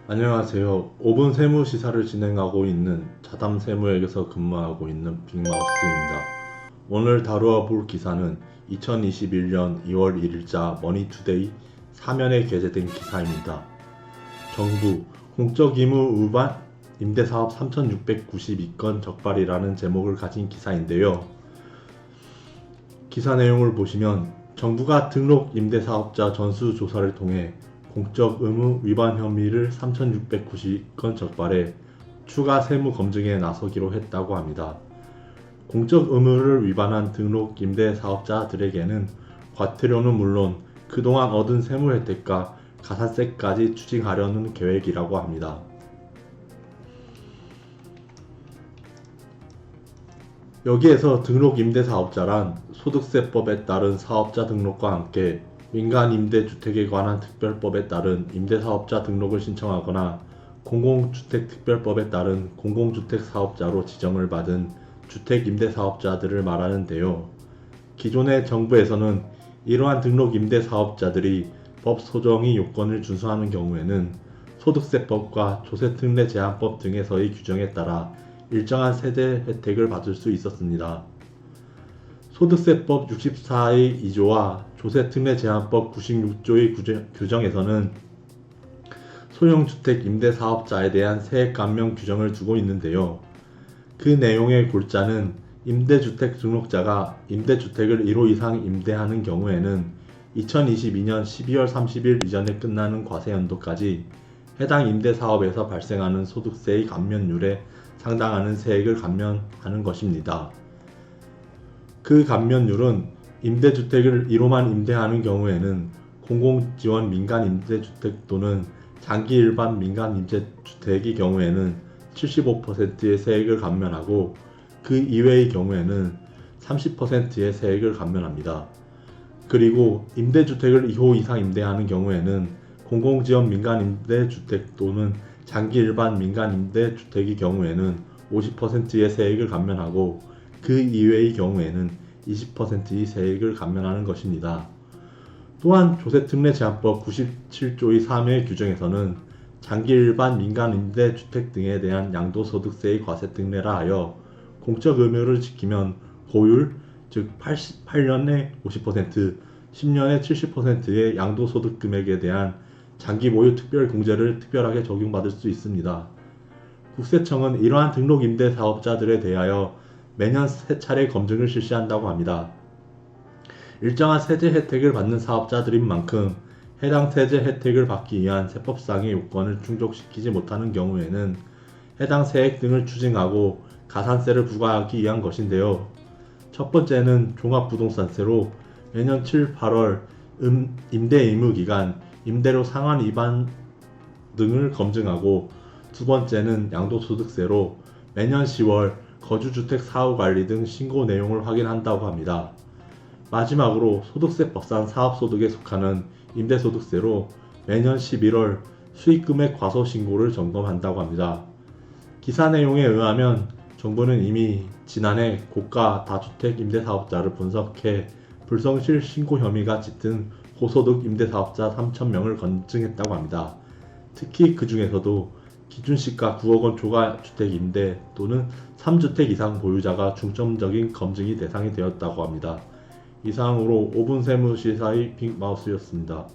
안녕하세요. 5분 세무 시사를 진행하고 있는 자담 세무에게서 근무하고 있는 빅마우스입니다. 오늘 다루어 볼 기사는 2021년 2월 1일자 머니투데이 사면에 게재된 기사입니다. 정부 공적 의무 위반 임대사업 3692건 적발이라는 제목을 가진 기사인데요. 기사 내용을 보시면 정부가 등록 임대사업자 전수조사를 통해 공적 의무 위반 혐의를 3,690건 적발해 추가 세무 검증에 나서기로 했다고 합니다. 공적 의무를 위반한 등록 임대사업자들에게는 과태료는 물론 그동안 얻은 세무 혜택과 가산세까지 추징하려는 계획이라고 합니다. 여기에서 등록 임대사업자란 소득세법에 따른 사업자 등록과 함께 민간임대주택에 관한 특별법에 따른 임대사업자 등록을 신청하거나 공공주택특별법에 따른 공공주택사업자로 지정을 받은 주택임대사업자들을 말하는데요. 기존의 정부에서는 이러한 등록 임대사업자들이 법 소정의 요건을 준수하는 경우에는 소득세법과 조세특례제한법 등에서의 규정에 따라 일정한 세대 혜택을 받을 수 있었습니다. 소득세법 64의 2조와 조세특례제한법 96조의 규정에서는 소형주택 임대사업자에 대한 세액 감면 규정을 두고 있는데요. 그 내용의 골자는 임대주택 등록자가 임대주택을 1호 이상 임대하는 경우에는 2022년 12월 30일 이전에 끝나는 과세연도까지 해당 임대사업에서 발생하는 소득세의 감면율에 상당하는 세액을 감면하는 것입니다. 그 감면율은 임대주택을 1호만 임대하는 경우에는 공공지원 민간임대주택 또는 장기 일반 민간임대주택의 경우에는 75%의 세액을 감면하고 그 이외의 경우에는 30%의 세액을 감면합니다. 그리고 임대주택을 2호 이상 임대하는 경우에는 공공지원 민간임대주택 또는 장기 일반 민간임대주택의 경우에는 50%의 세액을 감면하고 그 이외의 경우에는 20%의 세액을 감면하는 것입니다. 또한 조세특례제한법 97조의 3의 규정에서는 장기 일반 민간임대주택 등에 대한 양도소득세의 과세특례라 하여 공적 의무를 지키면 고율, 즉 8년에 50%, 10년에 70%의 양도소득금액에 대한 장기보유 특별공제를 특별하게 적용받을 수 있습니다. 국세청은 이러한 등록 임대사업자들에 대하여 매년 3차례 검증을 실시한다고 합니다. 일정한 세제 혜택을 받는 사업자들인 만큼 해당 세제 혜택을 받기 위한 세법상의 요건을 충족시키지 못하는 경우에는 해당 세액 등을 추징하고 가산세를 부과하기 위한 것인데요. 첫 번째는 종합부동산세로 매년 7, 8월 임대 의무 기간, 임대료 상한 위반 등을 검증하고 두 번째는 양도소득세로 매년 10월 거주주택 사후관리 등 신고 내용을 확인한다고 합니다. 마지막으로 소득세법상 사업소득에 속하는 임대소득세로 매년 11월 수익금액 과소신고를 점검한다고 합니다. 기사 내용에 의하면 정부는 이미 지난해 고가 다주택 임대사업자를 분석해 불성실 신고 혐의가 짙은 고소득 임대사업자 3,000명을 검증했다고 합니다. 특히 그 중에서도 기준시가 9억원 초과 주택 임대 또는 3주택 이상 보유자가 중점적인 검증이 대상이 되었다고 합니다. 이상으로 5분 세무시사의 빅마우스였습니다.